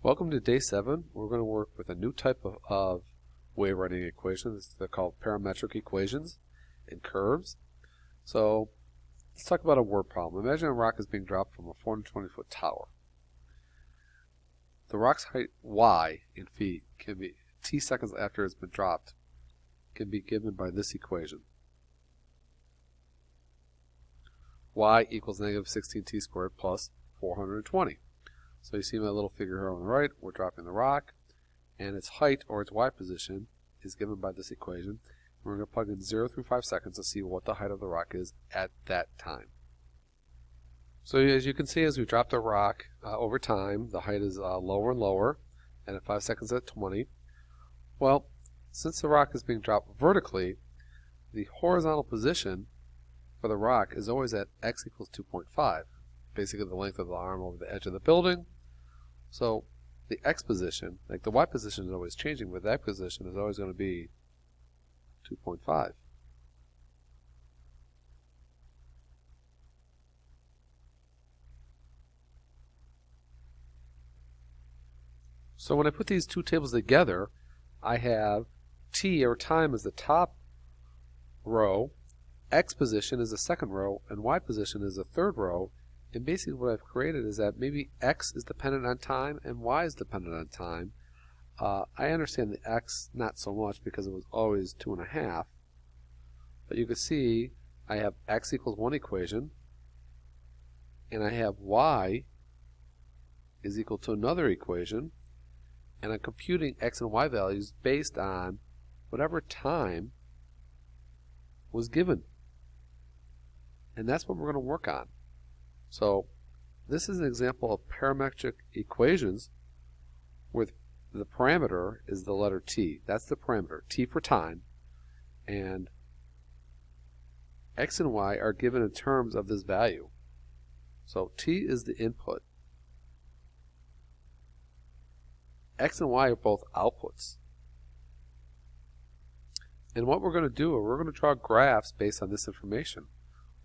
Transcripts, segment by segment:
Welcome to day 7. We're going to work with a new type of wave writing equations. They're called parametric equations and curves. So let's talk about a word problem. Imagine a rock is being dropped from a 420-foot tower. The rock's height y in feet can be t seconds after it's been dropped can be given by this equation. Y equals negative 16t squared plus 420. So you see my little figure here on the right, we're dropping the rock, and its height, or its y position, is given by this equation. We're going to plug in 0 through 5 seconds to see what the height of the rock is at that time. So as you can see, as we drop the rock over time, the height is lower and lower, and at 5 seconds at 20. Well, since the rock is being dropped vertically, the horizontal position for the rock is always at x equals 2.5, basically the length of the arm over the edge of the building. So the x position, like the y position is always changing, but that position is always going to be 2.5. So when I put these two tables together, I have t, or time, as the top row, x position is the second row, and y position is the third row. And basically what I've created is that maybe x is dependent on time and y is dependent on time. I understand the x not so much because it was always 2.5. But you can see I have x equals one equation, and I have y is equal to another equation, and I'm computing x and y values based on whatever time was given. And that's what we're going to work on. So this is an example of parametric equations where the parameter is the letter t. That's the parameter, t for time, and x and y are given in terms of this value. So t is the input. X and y are both outputs. And what we're going to do is we're going to draw graphs based on this information,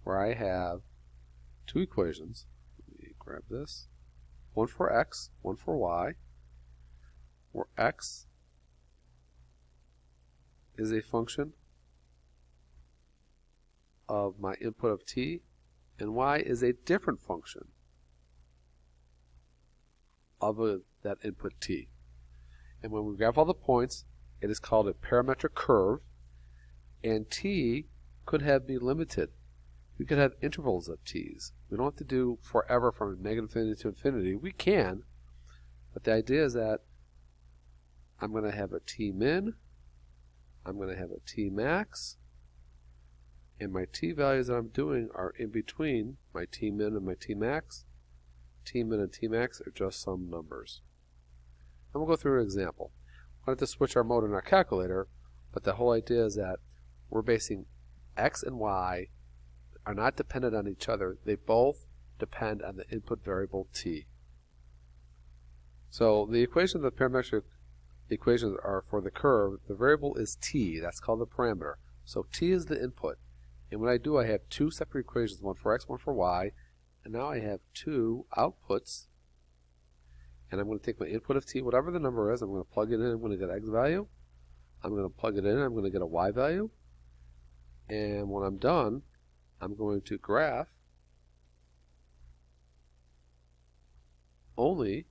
where I have two equations. Let me grab this. One for x, one for y, where x is a function of my input of t, and y is a different function of that input t. And when we graph all the points, it is called a parametric curve, and t could be limited. We could have intervals of t's. We don't have to do forever from negative infinity to infinity. We can, but the idea is that I'm going to have a t min, I'm going to have a t max, and my t values that I'm doing are in between my t min and my t max. T min and t max are just some numbers. And we'll go through an example. I have to switch our mode in our calculator, but the whole idea is that we're basing x and y are not dependent on each other. They both depend on the input variable t. So the equations of the parametric equations are for the curve. The variable is t. That's called the parameter. So t is the input. And what I do, I have two separate equations, one for x, one for y. And now I have two outputs. And I'm going to take my input of t, whatever the number is, I'm going to plug it in. I'm going to get x value. I'm going to plug it in. I'm going to get a y value. And when I'm done, I'm going to graph only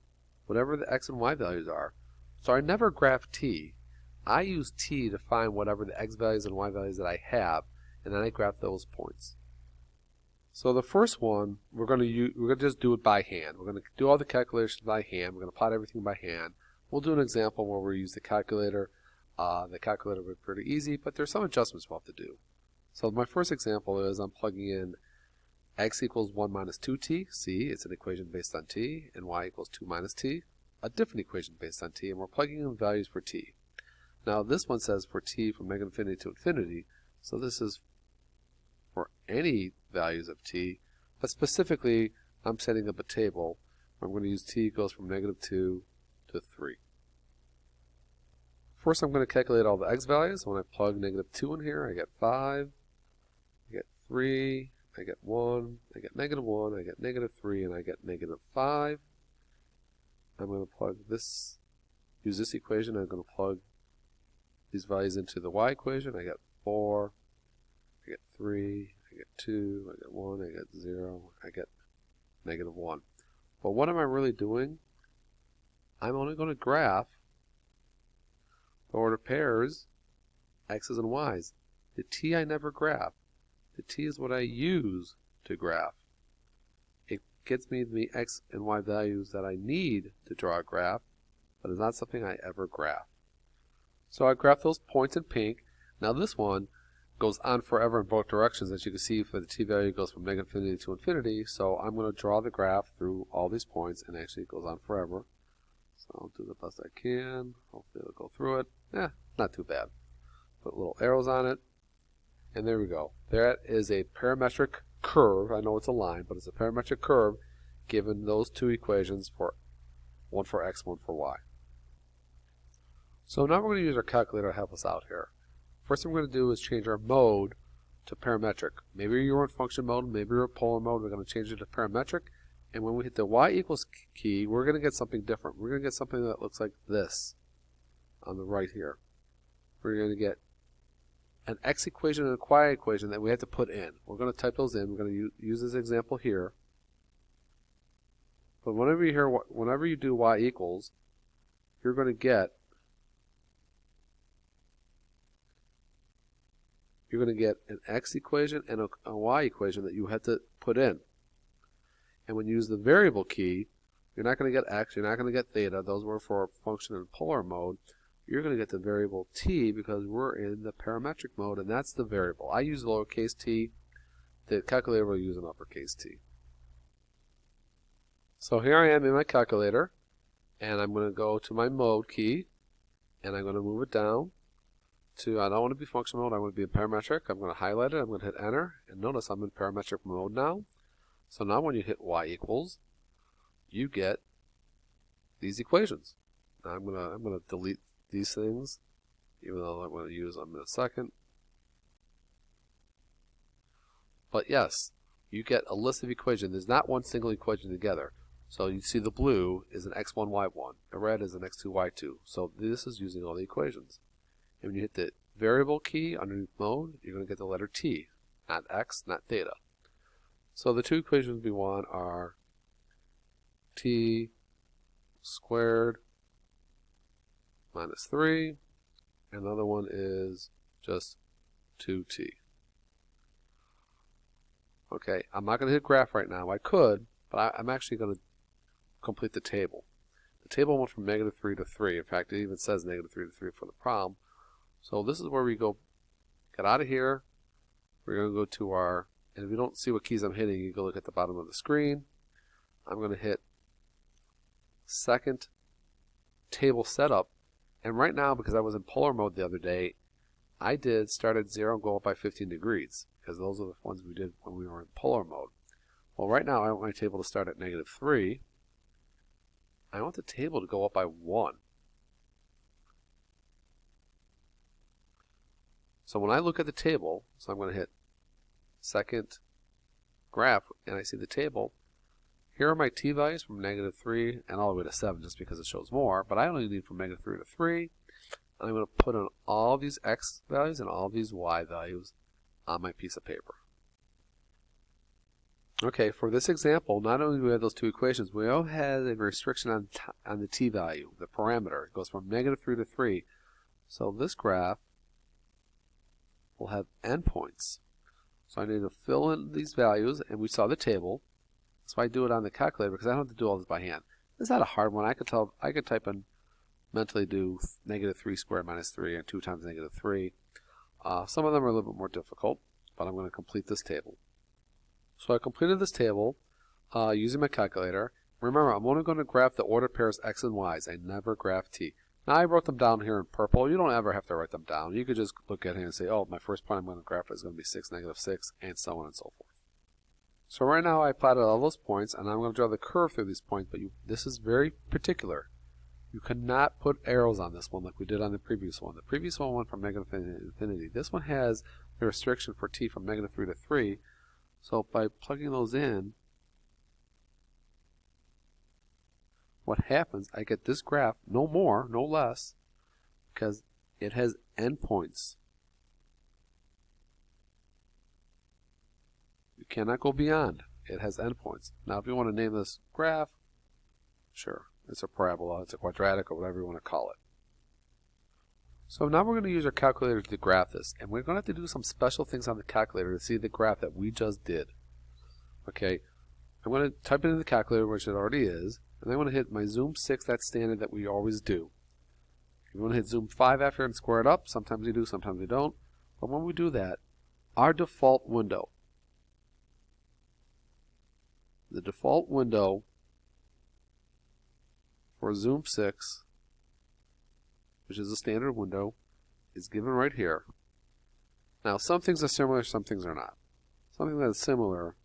whatever the x and y values are. So I never graph t. I use t to find whatever the x values and y values that I have, and then I graph those points. So the first one, we're going to just do it by hand. We're going to do all the calculations by hand. We're going to plot everything by hand. We'll do an example where we use the calculator. The calculator will be pretty easy, but there's some adjustments we'll have to do. So my first example is I'm plugging in x equals 1 minus 2t. See, it's an equation based on t, and y equals 2 minus t, a different equation based on t, and we're plugging in values for t. Now this one says for t from negative infinity to infinity, so this is for any values of t, but specifically I'm setting up a table where I'm going to use t goes from negative 2 to 3. First I'm going to calculate all the x values. When I plug negative 2 in here, I get 5, I get 3, I get 1, I get negative 1, I get negative 3, and I get negative 5. I'm going to plug this, use this equation. I'm going to plug these values into the y equation. I get 4, I get 3, I get 2, I get 1, I get 0, I get -1. But what am I really doing? I'm only going to graph the ordered pairs, x's and y's. The t I never graph. The t is what I use to graph. It gets me the x and y values that I need to draw a graph, but it's not something I ever graph. So I graph those points in pink. Now this one goes on forever in both directions. As you can see, for the t value, it goes from -infinity to infinity. So I'm going to draw the graph through all these points, and actually it goes on forever. So I'll do the best I can. Hopefully it'll go through it. Not too bad. Put little arrows on it, and there we go. That is a parametric curve. I know it's a line, but it's a parametric curve given those two equations, for one for x, one for y. So now we're going to use our calculator to help us out here. First thing we're going to do is change our mode to parametric. Maybe you're in function mode, maybe you're in polar mode. We're going to change it to parametric. And when we hit the y equals key, we're going to get something different. We're going to get something that looks like this on the right here. We're going to get an x equation and a y equation that we have to put in. We're going to type those in. We're going to use this example here. But whenever you do y equals, you're going to get an x equation and a y equation that you have to put in. And when you use the variable key, you're not going to get x, you're not going to get theta. Those were for a function in polar mode. You're going to get the variable t because we're in the parametric mode, and that's the variable. I use lowercase t. The calculator will use an uppercase t. So here I am in my calculator, and I'm going to go to my mode key, and I'm going to move it down to, I don't want to be function mode, I want to be in parametric. I'm going to highlight it, I'm going to hit enter, and notice I'm in parametric mode now. So now when you hit y equals, you get these equations. Now I'm going to delete these things, even though I'm going to use them in a second. But yes, you get a list of equations. There's not one single equation together. So you see the blue is an x1, y1. The red is an x2, y2. So this is using all the equations. And when you hit the variable key underneath mode, you're going to get the letter t, not x, not theta. So the two equations we want are t squared minus 3, and the other one is just 2t. Okay, I'm not going to hit graph right now. I could, but I'm actually going to complete the table. The table went from -3 to 3. In fact, it even says -3 to 3 for the problem. So this is where we go, get out of here. We're going to go to our, and if you don't see what keys I'm hitting, you go look at the bottom of the screen. I'm going to hit second table setup. And right now, because I was in polar mode the other day, I did start at 0 and go up by 15 degrees, because those are the ones we did when we were in polar mode. Well, right now I want my table to start at -3. I want the table to go up by 1. So when I look at the table, so I'm going to hit second graph, and I see the table. Here are my t values from -3 and all the way to 7, just because it shows more, but I only need from -3 to 3. And I'm going to put in all these x values and all these y values on my piece of paper. Okay, for this example, not only do we have those two equations, we also have a restriction on the t value, the parameter. It goes from -3 to 3. So this graph will have endpoints. So I need to fill in these values, and we saw the table. So I do it on the calculator because I don't have to do all this by hand. This is not a hard one. I could type in, mentally do -3 squared minus 3 and 2 times -3. Some of them are a little bit more difficult, but I'm going to complete this table. So I completed this table using my calculator. Remember, I'm only going to graph the ordered pairs x and y's. I never graph t. Now I wrote them down here in purple. You don't ever have to write them down. You could just look at it and say, oh, my first point I'm going to graph is going to be 6, -6, and so on and so forth. So right now I plotted all those points, and I'm going to draw the curve through these points, but this is very particular. You cannot put arrows on this one like we did on the previous one. The previous one went from -infinity to infinity. This one has the restriction for t from -3 to 3. So by plugging those in, what happens, I get this graph, no more, no less, because it has endpoints. You cannot go beyond. It has endpoints. Now, if you want to name this graph, sure, it's a parabola, it's a quadratic, or whatever you want to call it. So now we're going to use our calculator to graph this, and we're going to have to do some special things on the calculator to see the graph that we just did. Okay, I'm going to type it in the calculator, which it already is, and then I'm going to hit my zoom 6, that's standard that we always do. If you want to hit zoom 5 after and square it up, sometimes you do, sometimes you don't. But when we do that, our default window, the default window for zoom 6, which is a standard window, is given right here. Now, some things are similar, some things are not. Something that is similar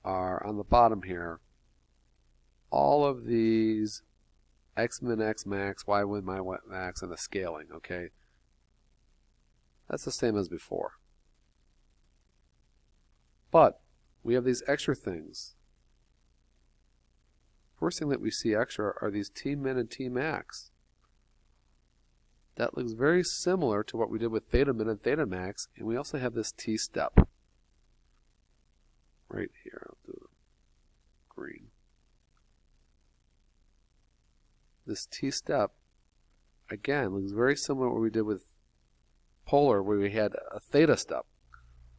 are on the bottom here, all of these x min, x max, y min, y max, and the scaling, okay? That's the same as before. But we have these extra things. First thing that we see extra are these t min and t max. That looks very similar to what we did with theta min and theta max, and we also have this t step right here. I'll do green. This t step, again, looks very similar to what we did with polar, where we had a theta step.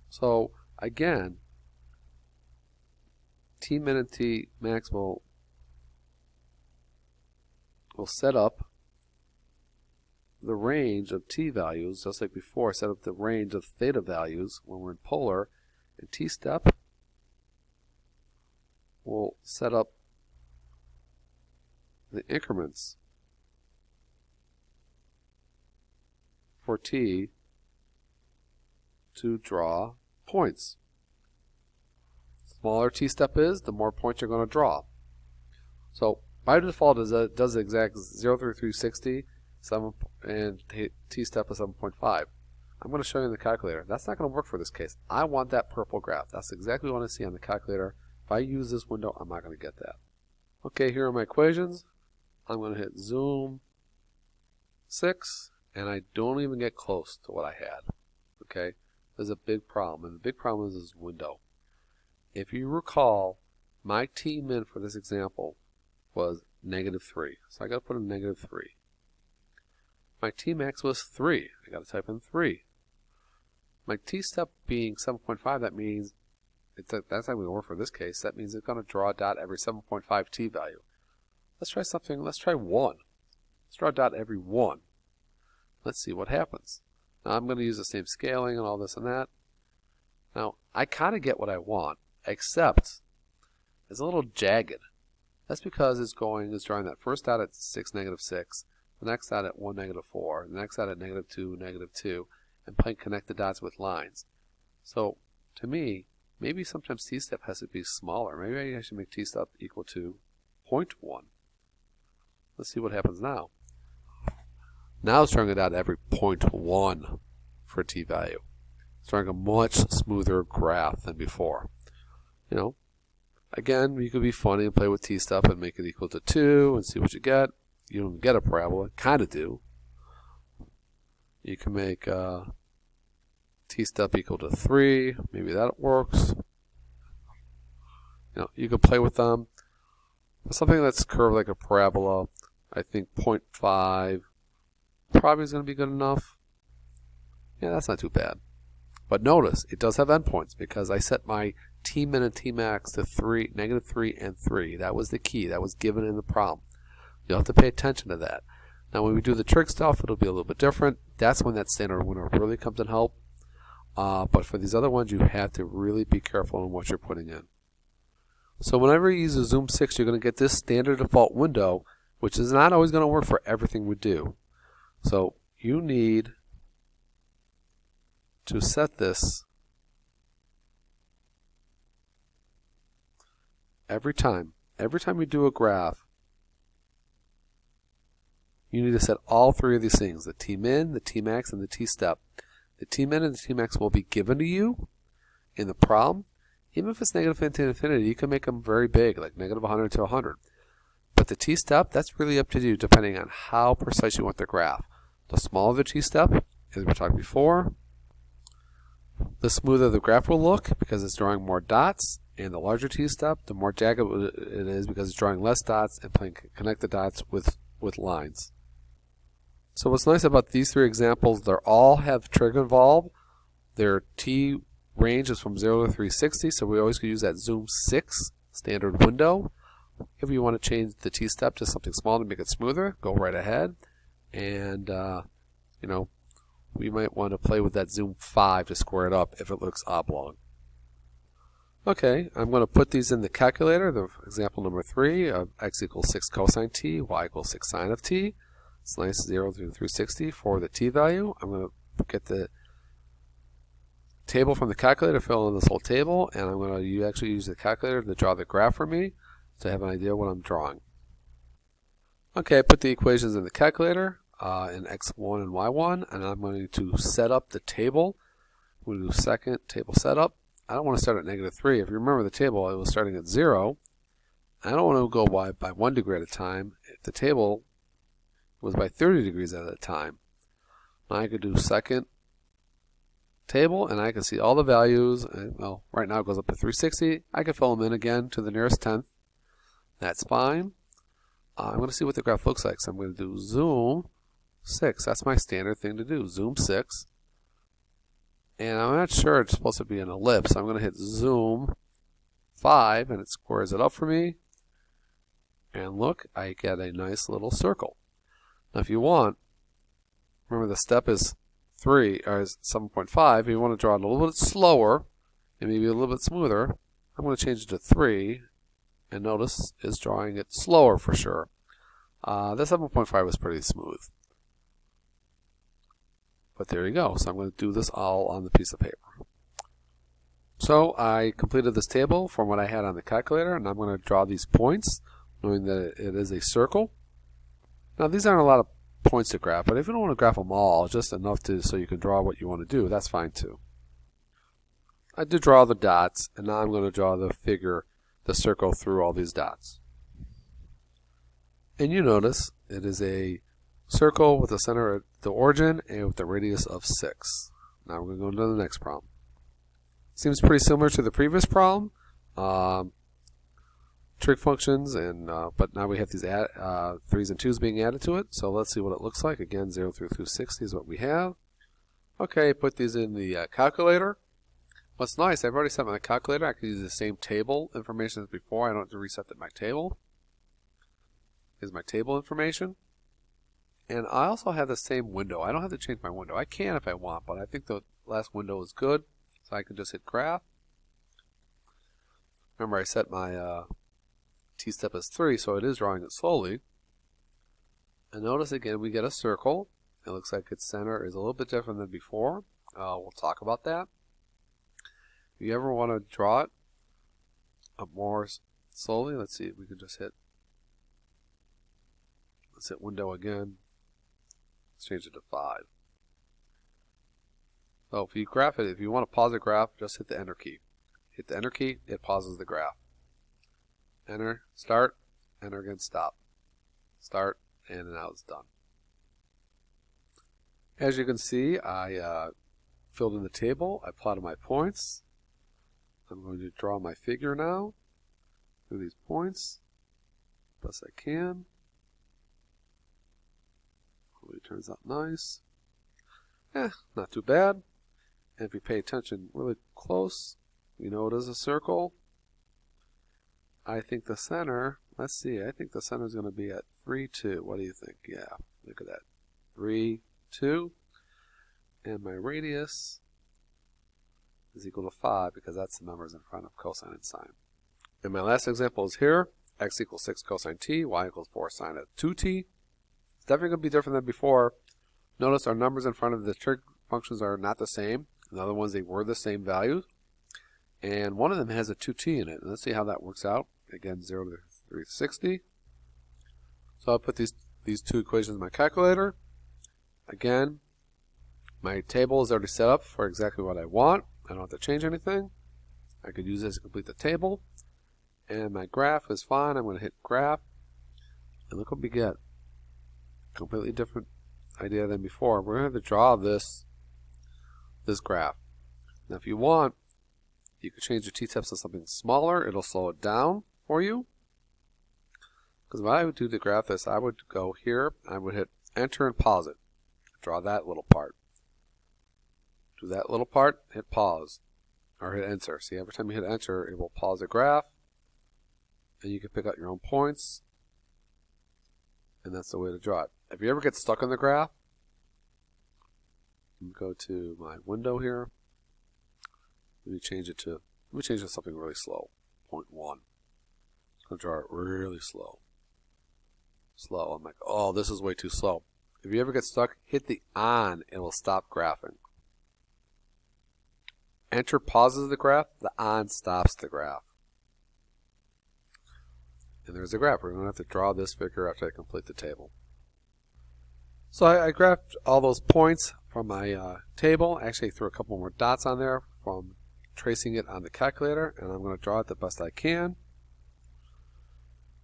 So again, t min and t max will set up the range of t values, just like before, set up the range of theta values when we're in polar, and t step will set up the increments for t to draw points. The smaller t step is, the more points you're going to draw. So by default, it does the exact 0 through 360, and t step is 7.5. I'm going to show you in the calculator. That's not going to work for this case. I want that purple graph. That's exactly what I see on the calculator. If I use this window, I'm not going to get that. Okay, here are my equations. I'm going to hit zoom 6, and I don't even get close to what I had. Okay, there's a big problem, and the big problem is this window. If you recall, my t min for this example was -3, so I got to put in -3. My t max was 3. I got to type in 3. My t step being 7.5, that means that's not going to work for this case. That means it's going to draw a dot every 7.5 t value. Let's try something. Let's try 1. Let's draw a dot every 1. Let's see what happens. Now I'm going to use the same scaling and all this and that. Now I kind of get what I want, except it's a little jagged. That's because it's drawing that first dot at 6, -6, the next dot at 1, -4, the next dot at -2, -2, and connect the dots with lines. So to me, maybe sometimes t-step has to be smaller. Maybe I should make t-step equal to 0.1. Let's see what happens now. Now it's drawing it out every 0.1 for t value. It's drawing a much smoother graph than before. You know, again, you could be funny and play with t-step and make it equal to 2 and see what you get. You don't get a parabola, kind of do. You can make t-step equal to 3. Maybe that works. You know, you can play with them. Something that's curved like a parabola, I think 0.5 probably is going to be good enough. Yeah, that's not too bad. But notice, it does have endpoints because I set my t min and t max to -3 and 3. That was the key. That was given in the problem. You'll have to pay attention to that. Now when we do the trig stuff, it'll be a little bit different. That's when that standard window really comes in help. But for these other ones, you have to really be careful in what you're putting in. So whenever you use a zoom 6, you're going to get this standard default window, which is not always going to work for everything we do. So you need to set this every time. Every time we do a graph, you need to set all three of these things, the t-min, the t-max, and the t-step. The t-min and the t-max will be given to you in the problem. Even if it's negative to infinity, you can make them very big, like -100 to 100. But the t-step, that's really up to you depending on how precise you want the graph. The smaller the t-step, as we talked before, the smoother the graph will look because it's drawing more dots, and the larger t-step, the more jagged it is because it's drawing less dots and connect the dots with lines. So what's nice about these three examples, they all have trig involved. Their t range is from 0 to 360, so we always could use that zoom 6 standard window. If you want to change the t-step to something small to make it smoother, go right ahead. And you know, we might want to play with that zoom 5 to square it up if it looks oblong. Okay, I'm going to put these in the calculator. The example number 3 of x equals 6 cosine t, y equals 6 sine of t. It's nice 0 through 360 for the t value. I'm going to get the table from the calculator, fill in this whole table, and I'm going to actually use the calculator to draw the graph for me so I have an idea what I'm drawing. Okay, I put the equations in the calculator in x1 and y1, and I'm going to set up the table. I'm going to do second table setup. I don't want to start at -3. If you remember the table, it was starting at 0. I don't want to go by 1 degree at a time. If the table was by 30 degrees at a time, I could do second table, and I can see all the values. Well, right now it goes up to 360. I can fill them in again to the nearest tenth. That's fine. I'm going to see what the graph looks like. So I'm going to do zoom 6. That's my standard thing to do. Zoom 6. And I'm not sure it's supposed to be an ellipse. So I'm going to hit zoom 5, and it squares it up for me. And look, I get a nice little circle. Now if you want, remember the step is 3 or 7.5. If you want to draw it a little bit slower and maybe a little bit smoother, I'm going to change it to 3, and notice it's drawing it slower for sure. The 7.5 was pretty smooth. But there you go. So I'm going to do this all on the piece of paper. So I completed this table from what I had on the calculator, and I'm going to draw these points, knowing that it is a circle. Now these aren't a lot of points to graph, but if you don't want to graph them all, just enough so you can draw what you want to do, that's fine too. I did draw the dots, and now I'm going to draw the figure, the circle through all these dots. And you notice it is a circle with the center at the origin and with the radius of 6. Now we're going to go to the next problem. Seems pretty similar to the previous problem. Trig functions, and but now we have these 3's and 2's being added to it. So let's see what it looks like. Again, 0 through 360 is what we have. Okay, put these in the calculator. What's nice, I've already set my calculator. I can use the same table information as before. I don't have to reset my table. Here's my table information. And I also have the same window. I don't have to change my window. I can if I want, but I think the last window is good. So I can just hit graph. Remember, I set my t-step as 3, so it is drawing it slowly. And notice again, we get a circle. It looks like its center is a little bit different than before. We'll talk about that. If you ever want to draw it up more slowly, let's see if we can just hit. Let's hit window again. Let's change it to 5. So if you graph it, if you want to pause the graph, just hit the enter key. Hit the enter key, it pauses the graph. Enter, start, enter again, stop. Start, and now it's done. As you can see, I filled in the table. I plotted my points. I'm going to draw my figure now through these points, best I can. Hopefully it turns out nice. Not too bad. And if you pay attention really close, you know it is a circle. I think the center, let's see, I think the center is going to be at 3, 2. What do you think? Yeah, look at that. 3, 2. And my radius is equal to 5 because that's the numbers in front of cosine and sine. And my last example is here. X equals 6 cosine t, y equals 4 sine of 2t. It's definitely going to be different than before. Notice our numbers in front of the trig functions are not the same. In other ones, they were the same values. And one of them has a 2t in it. Let's see how that works out. Again, 0 to 360. So I'll put these two equations in my calculator. Again, my table is already set up for exactly what I want. I don't have to change anything. I could use this to complete the table. And my graph is fine. I'm going to hit graph. And look what we get. Completely different idea than before. We're going to have to draw this graph. Now if you want, you can change your t-steps to something smaller. It'll slow it down for you. Because what I would do to graph this, I would go here, I would hit enter and pause it. Draw that little part. Do that little part, hit pause, or hit enter. See, every time you hit enter, it will pause the graph, and you can pick out your own points, and that's the way to draw it. If you ever get stuck on the graph, you can go to my window here. Let me change it to something really slow, 0.1. I'm going to draw it really slow. I'm like, oh, this is way too slow. If you ever get stuck, hit the on, it will stop graphing. Enter pauses the graph, the on stops the graph. And there's the graph. We're going to have to draw this figure after I complete the table. So I graphed all those points from my table. I actually threw a couple more dots on there from tracing it on the calculator, and I'm going to draw it the best I can.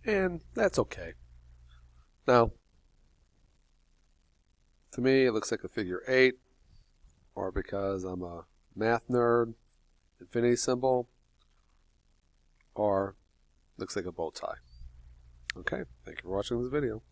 And that's okay. Now, to me, it looks like a figure 8, or because I'm a math nerd, infinity symbol, or looks like a bow tie. Okay, thank you for watching this video.